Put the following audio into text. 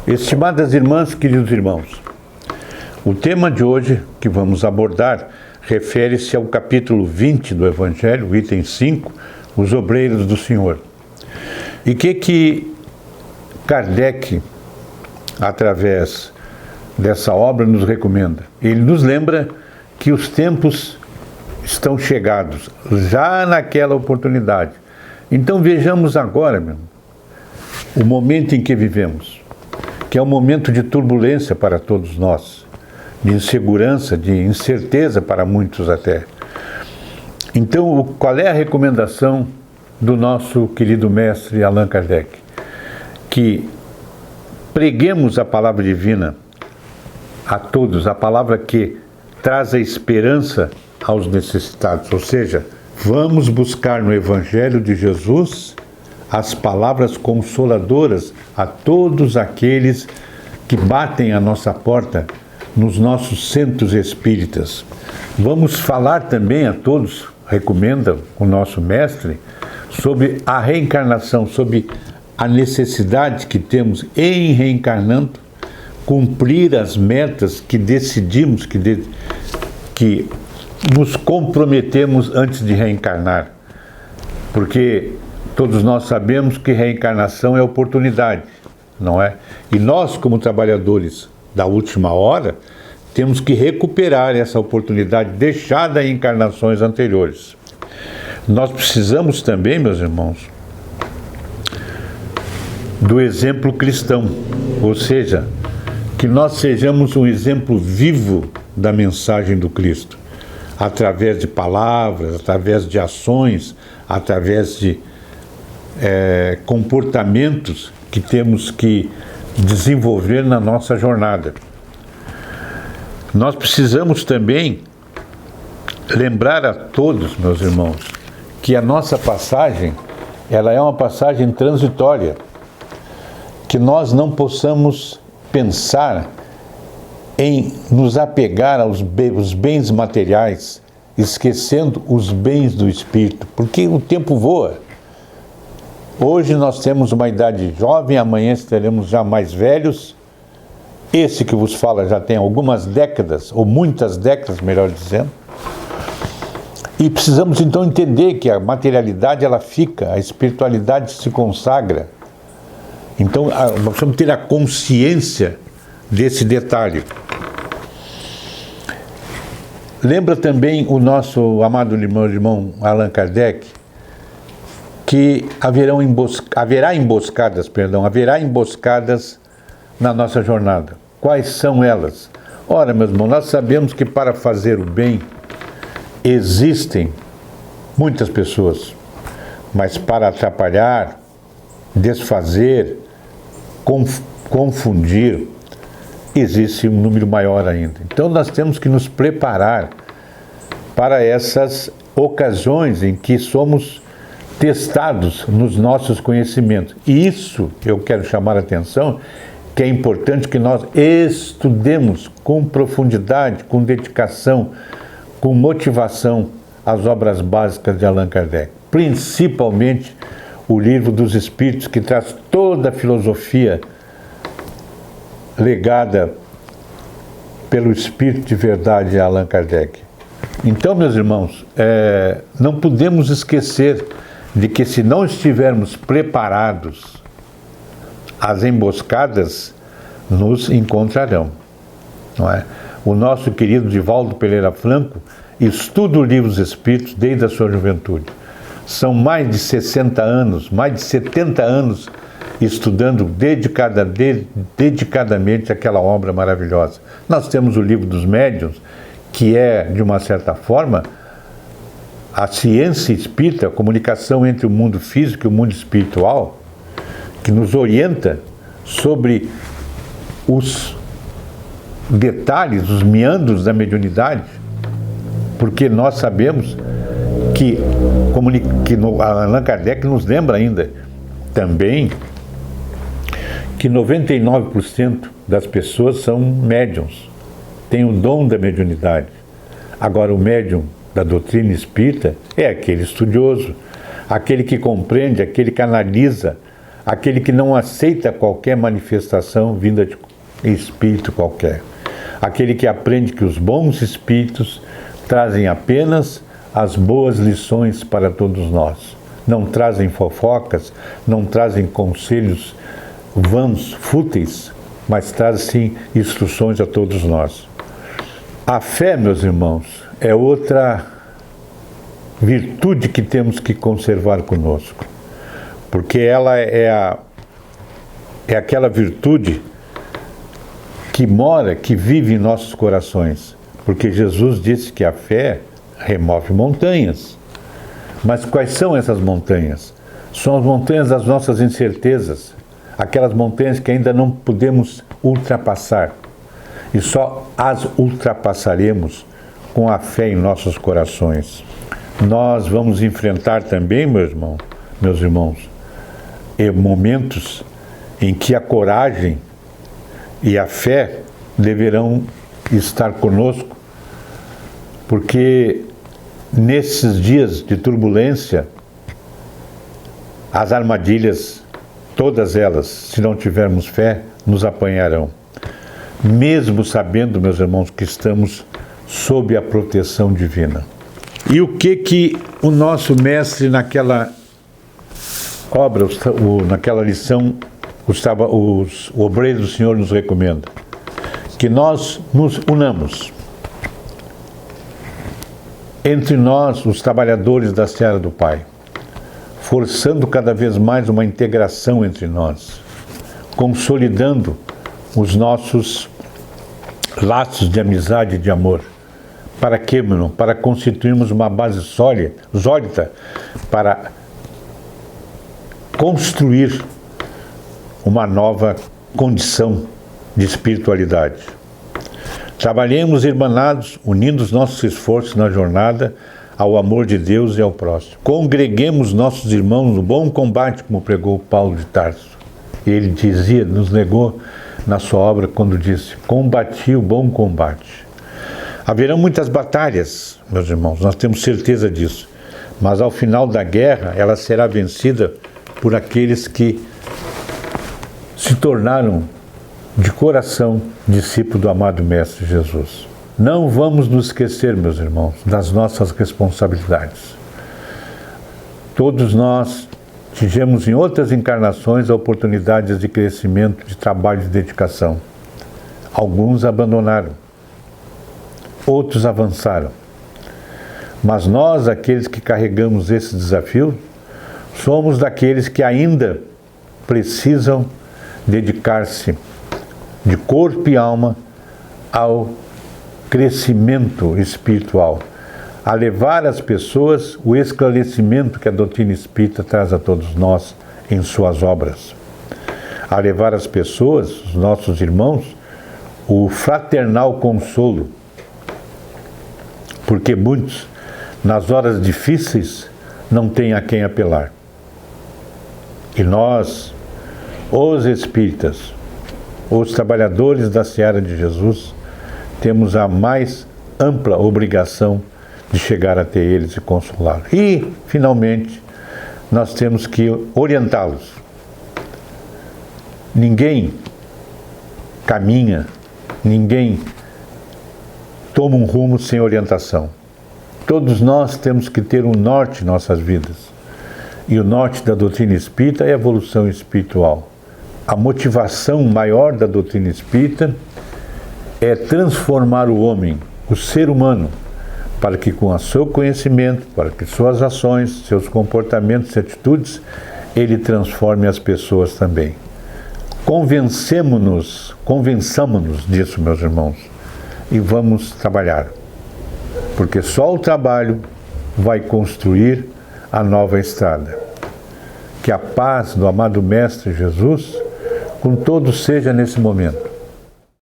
Estimadas irmãs, queridos irmãos, o tema de hoje que vamos abordar refere-se ao capítulo 20 do Evangelho, item 5, os obreiros do Senhor. E que Kardec, através dessa obra, nos recomenda? Ele nos lembra que os tempos estão chegados, já naquela oportunidade. Então vejamos agora, o momento em que vivemos, que é um momento de turbulência para todos nós, de insegurança, de incerteza para muitos até. Então, qual é a recomendação do nosso querido mestre Allan Kardec? Que preguemos a palavra divina a todos, a palavra que traz a esperança aos necessitados, ou seja, vamos buscar no Evangelho de Jesus as palavras consoladoras a todos aqueles que batem a nossa porta nos nossos centros espíritas. Vamos falar também a todos, recomenda o nosso mestre, sobre a reencarnação, sobre a necessidade que temos em reencarnando, cumprir as metas que decidimos, que nos comprometemos antes de reencarnar. Porque todos nós sabemos que reencarnação é oportunidade, não é? E nós, como trabalhadores da última hora, temos que recuperar essa oportunidade deixada em encarnações anteriores. Nós precisamos também, meus irmãos, do exemplo cristão, ou seja, que nós sejamos um exemplo vivo da mensagem do Cristo, através de palavras, através de ações, através de comportamentos que temos que desenvolver na nossa jornada. Nós precisamos também lembrar a todos, meus irmãos, que a nossa passagem, ela é uma passagem transitória, que nós não possamos pensar em nos apegar aos bens materiais, esquecendo os bens do espírito, porque o tempo voa. Hoje nós temos uma idade jovem, amanhã estaremos já mais velhos. Esse que vos fala já tem algumas décadas, ou muitas décadas, melhor dizendo. E precisamos então entender que a materialidade ela fica, a espiritualidade se consagra. Então nós precisamos ter a consciência desse detalhe. Lembra também o nosso amado irmão Allan Kardec que haverá emboscadas na nossa jornada. Quais são elas? Ora, meus irmãos, nós sabemos que para fazer o bem existem muitas pessoas, mas para atrapalhar, desfazer, confundir, existe um número maior ainda. Então nós temos que nos preparar para essas ocasiões em que somos testados nos nossos conhecimentos. E isso eu quero chamar a atenção, que é importante que nós estudemos com profundidade, com dedicação, com motivação as obras básicas de Allan Kardec, principalmente o Livro dos Espíritos, que traz toda a filosofia legada pelo Espírito de verdade Allan Kardec. Então, meus irmãos, não podemos esquecer de que se não estivermos preparados, as emboscadas nos encontrarão, não é? O nosso querido Divaldo Pereira Franco estuda o Livro dos Espíritos desde a sua juventude. São mais de 60 anos, mais de 70 anos estudando dedicadamente aquela obra maravilhosa. Nós temos o Livro dos Médiuns, que é, de uma certa forma, a ciência espírita, a comunicação entre o mundo físico e o mundo espiritual, que nos orienta sobre os detalhes, os meandros da mediunidade, porque nós sabemos que Allan Kardec nos lembra ainda também que 99% das pessoas são médiuns, têm o dom da mediunidade. Agora, o médium da doutrina espírita é aquele estudioso, aquele que compreende, aquele que analisa aquele que não aceita qualquer manifestação vinda de espírito qualquer, aquele que aprende que os bons espíritos trazem apenas as boas lições para todos nós. Não trazem fofocas, não trazem conselhos vãos, fúteis, mas trazem instruções a todos nós. A fé, meus irmãos, é outra virtude que temos que conservar conosco, porque ela é aquela virtude que mora, que vive em nossos corações, porque Jesus disse que a fé remove montanhas. Mas quais são essas montanhas? São as montanhas das nossas incertezas, aquelas montanhas que ainda não podemos ultrapassar, e só as ultrapassaremos com a fé em nossos corações. Nós vamos enfrentar também, meus irmãos, momentos em que a coragem e a fé deverão estar conosco, porque nesses dias de turbulência, as armadilhas, todas elas, se não tivermos fé, nos apanharão. Mesmo sabendo, meus irmãos, que estamos sob a proteção divina. E o que o nosso mestre naquela obra, naquela lição, o obreiro do Senhor nos recomenda? Que nós nos unamos. Entre nós, os trabalhadores da seara do Pai, forçando cada vez mais uma integração entre nós, consolidando os nossos laços de amizade e de amor. Para quê, meu irmão? Para constituirmos uma base sólida para construir uma nova condição de espiritualidade. Trabalhemos irmanados, unindo os nossos esforços na jornada ao amor de Deus e ao próximo. Congreguemos nossos irmãos no bom combate, como pregou Paulo de Tarso. E ele dizia, nos negou na sua obra, quando disse: combati o bom combate. Haverão muitas batalhas, meus irmãos, nós temos certeza disso. Mas ao final da guerra, ela será vencida por aqueles que se tornaram de coração discípulos do amado Mestre Jesus. Não vamos nos esquecer, meus irmãos, das nossas responsabilidades. Todos nós tivemos em outras encarnações oportunidades de crescimento, de trabalho, de dedicação. Alguns abandonaram, outros avançaram. Mas nós, aqueles que carregamos esse desafio, somos daqueles que ainda precisam dedicar-se de corpo e alma ao crescimento espiritual, a levar às pessoas o esclarecimento que a doutrina espírita traz a todos nós em suas obras, a levar às pessoas, os nossos irmãos, o fraternal consolo, porque muitos, nas horas difíceis, não têm a quem apelar. E nós, os espíritas, os trabalhadores da seara de Jesus, temos a mais ampla obrigação de chegar até eles e consolá-los. E, finalmente, nós temos que orientá-los. Ninguém caminha, ninguém toma um rumo sem orientação. Todos nós temos que ter um norte em nossas vidas. E o norte da doutrina espírita é a evolução espiritual. A motivação maior da doutrina espírita é transformar o homem, o ser humano, para que com o seu conhecimento, para que suas ações, seus comportamentos e atitudes, ele transforme as pessoas também. Convençamos-nos disso, meus irmãos, e vamos trabalhar, porque só o trabalho vai construir a nova estrada. Que a paz do amado Mestre Jesus com todos seja nesse momento.